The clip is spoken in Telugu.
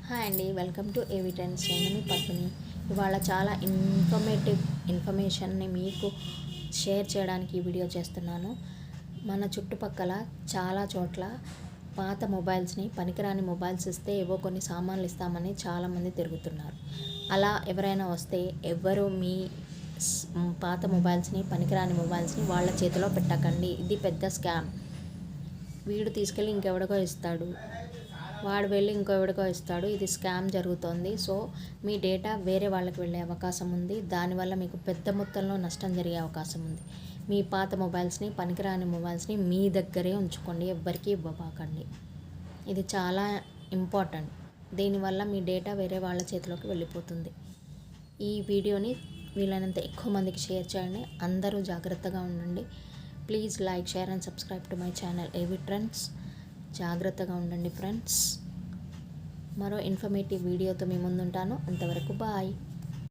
హాయ్ అండి, వెల్కమ్ టు ఏవి ట్రెండ్స్. నేను మీ పద్మిని. ఇవాళ చాలా ఇన్ఫర్మేషన్ని మీకు షేర్ చేయడానికి ఈ వీడియో చేస్తున్నాను. మన చుట్టుపక్కల చాలా చోట్ల పాత మొబైల్స్ని, పనికిరాని మొబైల్స్ ఇస్తే ఏవో కొన్ని సామాన్లు ఇస్తామని చాలామంది తిరుగుతున్నారు. అలా ఎవరైనా వస్తే ఎవ్వరు మీ పాత మొబైల్స్ని, పనికిరాని మొబైల్స్ని వాళ్ళ చేతిలో పెట్టకండి. ఇది పెద్ద స్కామ్. వీడు తీసుకెళ్ళి ఇంకెవడికో ఇస్తాడు, వాడు వెళ్ళి ఇంకెవడికో ఇస్తాడు. ఇది స్కామ్ జరుగుతోంది. సో మీ డేటా వేరే వాళ్ళకి వెళ్ళే అవకాశం ఉంది. దానివల్ల మీకు పెద్ద మొత్తంలో నష్టం జరిగే అవకాశం ఉంది. మీ పాత మొబైల్స్ని, పనికిరాని మొబైల్స్ని మీ దగ్గరే ఉంచుకోండి, ఎవ్వరికీ ఇవ్వబాకండి. ఇది చాలా ఇంపార్టెంట్. దీనివల్ల మీ డేటా వేరే వాళ్ళ చేతిలోకి వెళ్ళిపోతుంది. ఈ వీడియోని వీలైనంత ఎక్కువ మందికి షేర్ చేయండి. అందరూ జాగ్రత్తగా ఉండండి. Please like, share and subscribe to my channel ఏవి ట్రెండ్స్. జాగ్రత్తగా ఉండండి ఫ్రెండ్స్. మరో ఇన్ఫర్మేటివ్ వీడియోతో మీ ముందుంటాను. అంతవరకు బాయ్.